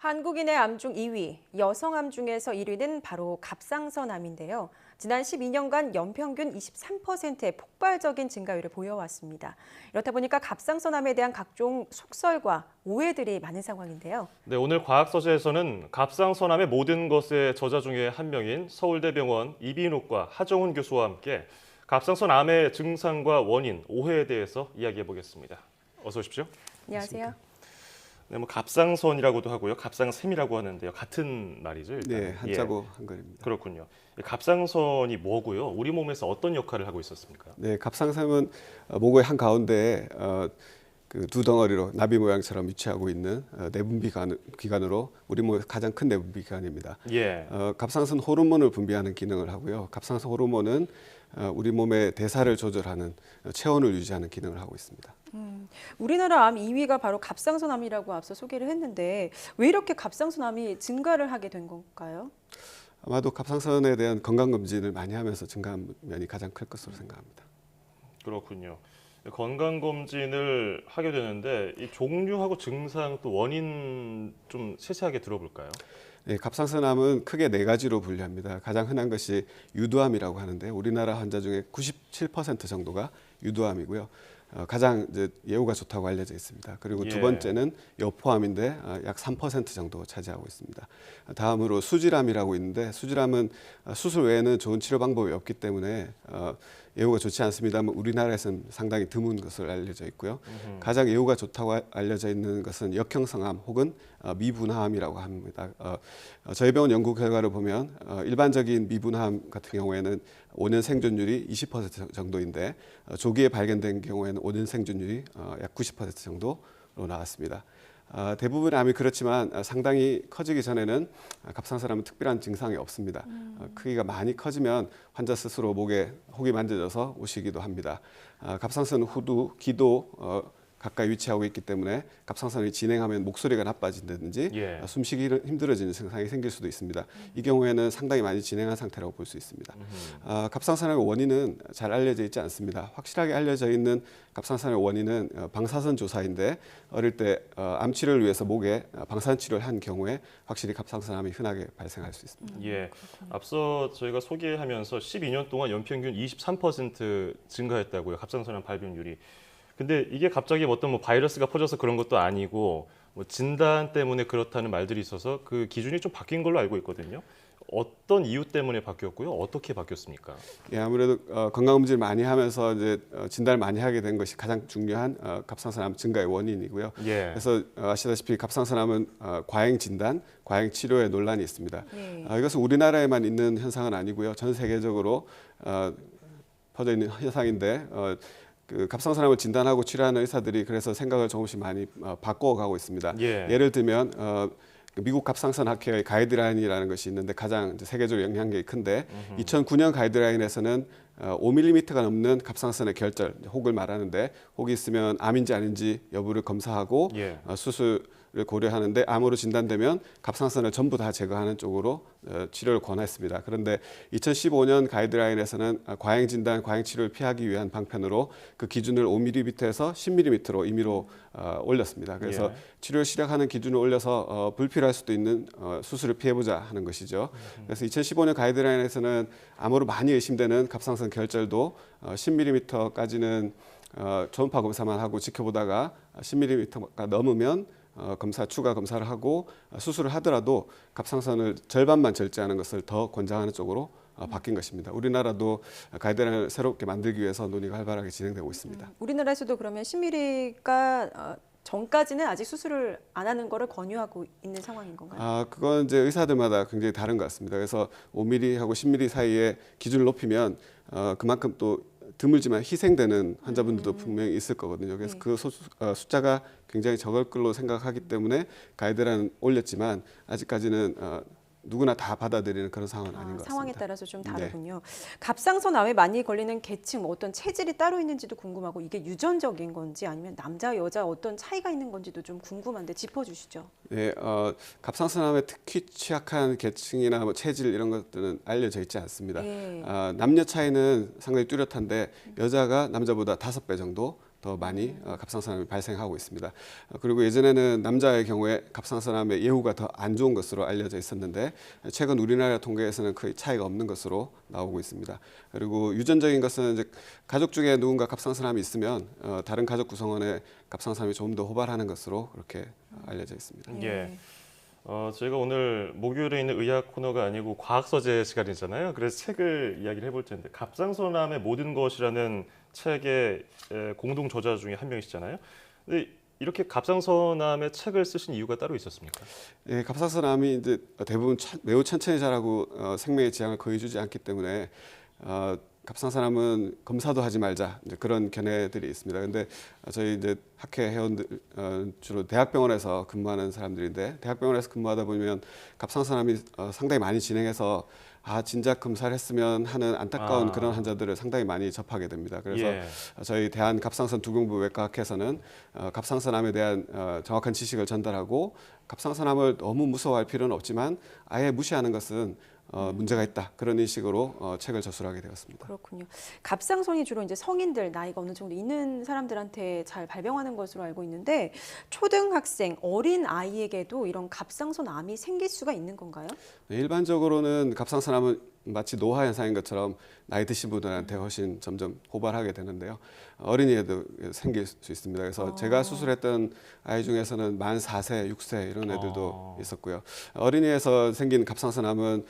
한국인의 암 중 2위, 여성 암 중에서 1위는 바로 갑상선암인데요. 지난 12년간 연평균 23%의 폭발적인 증가율을 보여왔습니다. 이렇다 보니까 갑상선암에 대한 각종 속설과 오해들이 많은 상황인데요. 네, 오늘 과학서재에서는 갑상선암의 모든 것의 저자 중에 한 명인 서울대병원 이비인후과 하정훈 교수와 함께 갑상선암의 증상과 원인, 오해에 대해서 이야기해 보겠습니다. 어서 오십시오. 안녕하세요. 네, 뭐 갑상선이라고도 하고요, 갑상샘이라고 하는데요, 같은 말이죠. 일단. 네, 한자고 한글입니다. 그렇군요. 갑상선이 뭐고요? 우리 몸에서 어떤 역할을 하고 있었습니까? 네, 갑상선은 목의 한 가운데에 그 두 덩어리로 나비 모양처럼 위치하고 있는 내분비 기관으로 우리 몸의 가장 큰 내분비 기관입니다. 예. 갑상선 호르몬을 분비하는 기능을 하고요. 갑상선 호르몬은 우리 몸의 대사를 조절하는 체온을 유지하는 기능을 하고 있습니다. 우리나라 암 2위가 바로 갑상선암이라고 앞서 소개를 했는데 왜 이렇게 갑상선암이 증가를 하게 된 건가요? 아마도 갑상선에 대한 건강검진을 많이 하면서 증가한 면이 가장 클 것으로 생각합니다. 그렇군요. 건강검진을 하게 되는데 이 종류하고 증상 또 원인 좀 세세하게 들어볼까요? 네, 갑상선암은 크게 네 가지로 분류합니다. 가장 흔한 것이 유두암이라고 하는데 우리나라 환자 중에 97% 정도가 유두암이고요. 가장 이제 예후가 좋다고 알려져 있습니다. 그리고 두 번째는 여포암인데 약 3% 정도 차지하고 있습니다. 다음으로 수질암이라고 있는데 수질암은 수술 외에는 좋은 치료 방법이 없기 때문에 예후가 좋지 않습니다만 우리나라에서는 상당히 드문 것으로 알려져 있고요. 가장 예후가 좋다고 알려져 있는 것은 역형성암 혹은 미분화암이라고 합니다. 저희 병원 연구 결과를 보면 일반적인 미분화암 같은 경우에는 5년 생존율이 20% 정도인데 조기에 발견된 경우에는 5년 생존율이 약 90% 정도로 나왔습니다. 대부분의 암이 그렇지만 상당히 커지기 전에는 갑상선암은 특별한 증상이 없습니다. 크기가 많이 커지면 환자 스스로 목에 혹이 만져져서 오시기도 합니다. 갑상선 후두, 기도 가까이 위치하고 있기 때문에 갑상선이 진행하면 목소리가 나빠진다든지 숨쉬기 힘들어지는 증상이 생길 수도 있습니다. 이 경우에는 상당히 많이 진행한 상태라고 볼 수 있습니다. 갑상선암의 원인은 잘 알려져 있지 않습니다. 확실하게 알려져 있는 갑상선암의 원인은 방사선 조사인데 어릴 때 암 치료를 위해서 목에 방사선 치료를 한 경우에 확실히 갑상선암이 흔하게 발생할 수 있습니다. 예, 앞서 저희가 소개하면서 12년 동안 연평균 23% 증가했다고요. 갑상선암 발병률이. 근데 이게 갑자기 어떤 뭐 바이러스가 퍼져서 그런 것도 아니고 뭐 진단 때문에 그렇다는 말들이 있어서 그 기준이 좀 바뀐 걸로 알고 있거든요. 어떤 이유 때문에 바뀌었고요? 어떻게 바뀌었습니까? 예, 아무래도 건강검진을 많이 하면서 이제 진단을 많이 하게 된 것이 가장 중요한 갑상선암 증가의 원인이고요. 그래서 아시다시피 갑상선암은 과잉 진단, 과잉 치료에 논란이 있습니다. 이것은 우리나라에만 있는 현상은 아니고요. 전 세계적으로 퍼져 있는 현상인데 그 갑상선암을 진단하고 치료하는 의사들이 그래서 생각을 조금씩 많이 바꿔가고 있습니다. 예를 들면 미국 갑상선학회의 가이드라인이라는 것이 있는데 가장 세계적으로 영향력이 큰데 2009년 가이드라인에서는 5mm가 넘는 갑상선의 결절, 혹을 말하는데 혹이 있으면 암인지 아닌지 여부를 검사하고 수술을 고려하는데 암으로 진단되면 갑상선을 전부 다 제거하는 쪽으로 치료를 권했습니다. 그런데 2015년 가이드라인에서는 과잉 진단, 과잉 치료를 피하기 위한 방편으로 그 기준을 5mm에서 10mm로 임의로 올렸습니다. 그래서 치료를 시작하는 기준을 올려서 불필요할 수도 있는 수술을 피해보자 하는 것이죠. 그래서 2015년 가이드라인에서는 암으로 많이 의심되는 갑상선 결절도 10mm까지는 초음파 검사만 하고 지켜보다가 10mm가 넘으면 추가 검사를 하고 수술을 하더라도 갑상선을 절반만 절제하는 것을 더 권장하는 쪽으로 바뀐 것입니다. 우리나라도 가이드라인을 새롭게 만들기 위해서 논의가 활발하게 진행되고 있습니다. 우리나라에서도 그러면 10mm가 전까지는 아직 수술을 안 하는 거를 권유하고 있는 상황인 건가요? 그건 이제 의사들마다 굉장히 다른 것 같습니다. 그래서 5mm하고 10mm 사이에 기준을 높이면 그만큼 또 드물지만 희생되는 환자분들도 분명히 있을 거거든요. 그래서 그 숫자가 굉장히 적을 걸로 생각하기 때문에 가이드라인을 올렸지만 아직까지는 누구나 다 받아들이는 그런 상황은 아닌 것 같습니다. 상황에 따라서 좀 다르군요. 갑상선암에 많이 걸리는 계층, 어떤 체질이 따로 있는지도 궁금하고 이게 유전적인 건지 아니면 남자, 여자 어떤 차이가 있는 건지도 좀 궁금한데 짚어주시죠. 네, 갑상선암에 특히 취약한 계층이나 뭐 체질 이런 것들은 알려져 있지 않습니다. 남녀 차이는 상당히 뚜렷한데 여자가 남자보다 5배 정도 더 많이 갑상선암이 발생하고 있습니다. 그리고 예전에는 남자의 경우에 갑상선암의 예후가 더 안 좋은 것으로 알려져 있었는데 최근 우리나라 통계에서는 거의 차이가 없는 것으로 나오고 있습니다. 그리고 유전적인 것은 이제 가족 중에 누군가 갑상선암이 있으면 다른 가족 구성원의 갑상선암이 조금 더 호발하는 것으로 그렇게 알려져 있습니다. 예. 저희가 오늘 목요일에 있는 의학 코너가 아니고 과학 서재 시간이잖아요. 그래서 책을 이야기를 해볼 텐데 갑상선암의 모든 것이라는 책의 공동 저자 중에 한 명이시잖아요. 근데 이렇게 갑상선암의 책을 쓰신 이유가 따로 있었습니까? 예, 갑상선암이 이제 대부분 매우 천천히 자라고 생명의 지장을 거의 주지 않기 때문에 갑상선암은 검사도 하지 말자 이제 그런 견해들이 있습니다. 근데 저희 이제 학회 회원들 주로 대학병원에서 근무하는 사람들인데 대학병원에서 근무하다 보면 갑상선암이 상당히 많이 진행해서 진작 검사를 했으면 하는 안타까운 그런 환자들을 상당히 많이 접하게 됩니다. 그래서 저희 대한갑상선두경부외과학회에서는 갑상선암에 대한 정확한 지식을 전달하고 갑상선암을 너무 무서워할 필요는 없지만 아예 무시하는 것은 문제가 있다. 그런 인식으로 책을 저술하게 되었습니다. 그렇군요. 갑상선이 주로 이제 성인들 나이가 어느 정도 있는 사람들한테 잘 발병하는 것으로 알고 있는데 초등학생, 어린 아이에게도 이런 갑상선 암이 생길 수가 있는 건가요? 네, 일반적으로는 갑상선암은 마치 노화 현상인 것처럼 나이 드신 분들한테 훨씬 점점 호발하게 되는데요. 어린이에도 생길 수 있습니다. 그래서 제가 수술했던 아이 중에서는 만 4세, 6세 이런 애들도 있었고요. 어린이에서 생긴 갑상선암은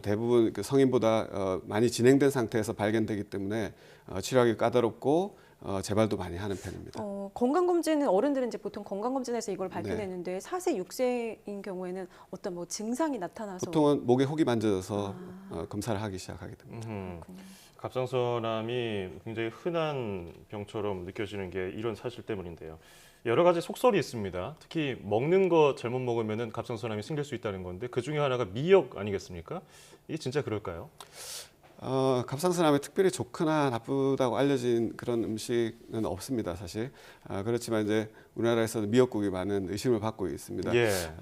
대부분 그 성인보다 많이 진행된 상태에서 발견되기 때문에 치료하기 까다롭고 재발도 많이 하는 편입니다. 건강검진은 어른들은 이제 보통 건강검진에서 이걸 밝혀내는데 4세, 6세인 경우에는 어떤 뭐 증상이 나타나서 보통은 목에 혹이 만져져서 검사를 하기 시작하게 됩니다. 갑상선암이 굉장히 흔한 병처럼 느껴지는 게 이런 사실 때문인데요. 여러 가지 속설이 있습니다. 특히 먹는 거 잘못 먹으면 갑상선암이 생길 수 있다는 건데 그 중에 하나가 미역 아니겠습니까? 이게 진짜 그럴까요? 갑상선암이 특별히 좋거나 나쁘다고 알려진 그런 음식은 없습니다, 사실. 그렇지만 이제 우리나라에서는 미역국이 많은 의심을 받고 있습니다.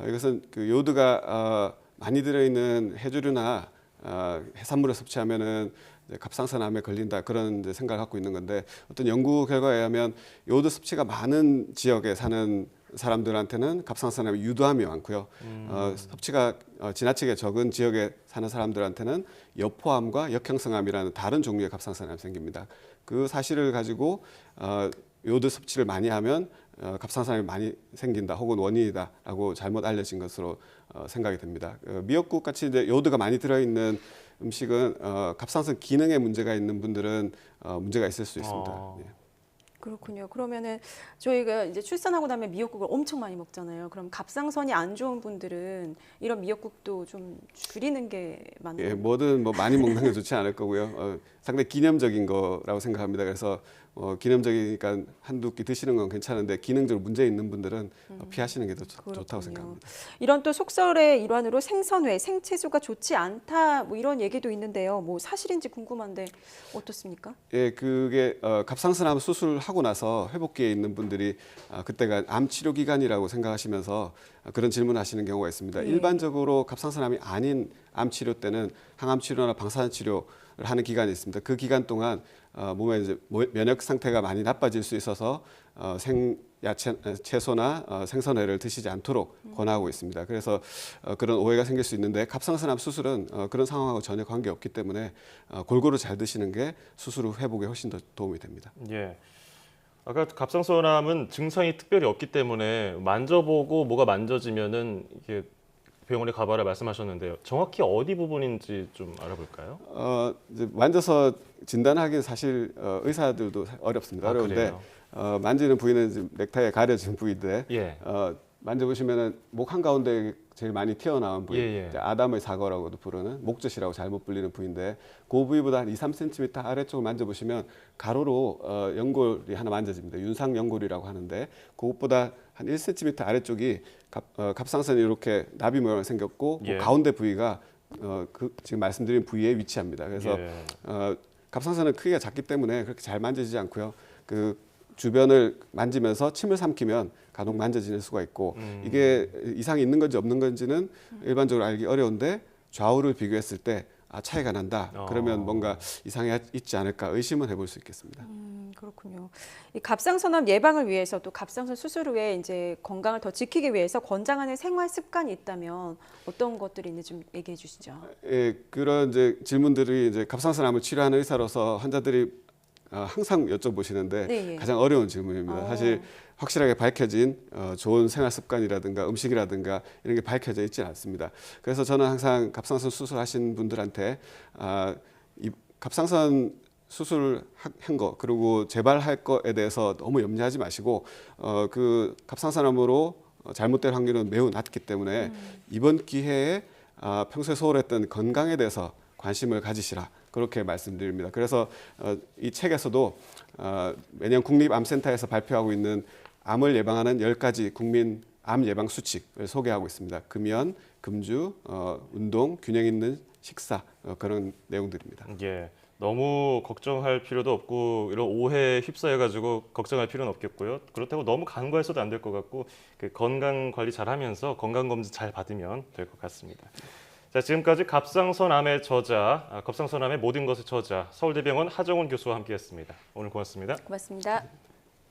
이것은 그 요드가 많이 들어있는 해조류나 해산물을 섭취하면은 갑상선암에 걸린다 그런 이제 생각을 갖고 있는 건데 어떤 연구 결과에 의하면 요드 섭취가 많은 지역에 사는 사람들한테는 갑상선암의 유도함이 많고요. 섭취가 지나치게 적은 지역에 사는 사람들한테는 여포암과 역형성암이라는 다른 종류의 갑상선암이 생깁니다. 그 사실을 가지고 요드 섭취를 많이 하면 갑상선암이 많이 생긴다 혹은 원인이다라고 잘못 알려진 것으로 생각이 됩니다. 미역국 같이 이제 요드가 많이 들어있는 음식은 갑상선 기능에 문제가 있는 분들은 문제가 있을 수 있습니다. 예. 그렇군요. 그러면은 저희가 이제 출산하고 나면 미역국을 엄청 많이 먹잖아요. 그럼 갑상선이 안 좋은 분들은 이런 미역국도 좀 줄이는 게 맞나요? 예, 뭐든 뭐 많이 먹는 게 좋지 않을 거고요. 상당히 기념적인 거라고 생각합니다. 그래서 기념적이니까 한두 끼 드시는 건 괜찮은데 기능적으로 문제 있는 분들은 피하시는 게 더 좋다고 생각합니다. 이런 또 속설의 일환으로 생선회, 생채소가 좋지 않다 뭐 이런 얘기도 있는데요. 뭐 사실인지 궁금한데 어떻습니까? 예, 그게 갑상선암 수술하고 나서 회복기에 있는 분들이 그때가 암 치료 기간이라고 생각하시면서 그런 질문하시는 경우가 있습니다. 일반적으로 갑상선암이 아닌 암 치료 때는 항암 치료나 방사선 치료를 하는 기간이 있습니다. 그 기간 동안 몸의 이제 면역 상태가 많이 나빠질 수 있어서 채소나 생선회를 드시지 않도록 권하고 있습니다. 그래서 그런 오해가 생길 수 있는데 갑상선암 수술은 그런 상황하고 전혀 관계없기 때문에 골고루 잘 드시는 게 수술 후 회복에 훨씬 더 도움이 됩니다. 예. 아까 갑상선암은 증상이 특별히 없기 때문에 만져보고 뭐가 만져지면은 이게 병원에 가봐라 말씀하셨는데요. 정확히 어디 부분인지 좀 알아볼까요? 이제 만져서 진단하기는 사실 의사들도 어렵습니다. 어려운데 만지는 부위는 이제 넥타이에 가려진 부위인데 만져보시면은 목 한가운데 제일 많이 튀어나온 부위, 아담의 사거라고도 부르는 목젖이라고 잘못 불리는 부위인데 그 부위보다 한 2, 3cm 아래쪽을 만져보시면 가로로 연골이 하나 만져집니다. 윤상 연골이라고 하는데 그것보다 한 1cm 아래쪽이 갑상선이 이렇게 나비 모양으로 생겼고 그 가운데 부위가 지금 말씀드린 부위에 위치합니다. 그래서 갑상선은 크기가 작기 때문에 그렇게 잘 만져지지 않고요. 그 주변을 만지면서 침을 삼키면 간혹 만져질 수가 있고 이게 이상이 있는 건지 없는 건지는 일반적으로 알기 어려운데 좌우를 비교했을 때 차이가 난다. 그러면 뭔가 이상이 있지 않을까 의심은 해볼 수 있겠습니다. 그렇군요. 이 갑상선암 예방을 위해서 또 갑상선 수술 후에 이제 건강을 더 지키기 위해서 권장하는 생활 습관이 있다면 어떤 것들이 있는지 좀 얘기해 주시죠. 예, 그런 이제 질문들이 이제 갑상선암을 치료하는 의사로서 환자들이 항상 여쭤보시는데 네, 예. 가장 어려운 질문입니다. 사실 확실하게 밝혀진 좋은 생활 습관이라든가 음식이라든가 이런 게 밝혀져 있지 않습니다. 그래서 저는 항상 갑상선 수술하신 분들한테 이 갑상선 수술한 거 그리고 재발할 거에 대해서 너무 염려하지 마시고 그 갑상선암으로 잘못될 확률은 매우 낮기 때문에 이번 기회에 평소에 소홀했던 건강에 대해서 관심을 가지시라 그렇게 말씀드립니다. 그래서 이 책에서도 매년 국립암센터에서 발표하고 있는 암을 예방하는 10가지 국민 암 예방 수칙을 소개하고 있습니다. 금연, 금주, 운동, 균형 있는 식사 그런 내용들입니다. 예. 너무 걱정할 필요도 없고 이런 오해에 휩싸여가지고 걱정할 필요는 없겠고요. 그렇다고 너무 간과해서도 안 될 것 같고 그 건강 관리 잘하면서 건강 검진 잘 받으면 될 것 같습니다. 자, 지금까지 갑상선암의 저자, 갑상선암의 모든 것의 저자 서울대병원 하정훈 교수와 함께했습니다. 오늘 고맙습니다. 고맙습니다.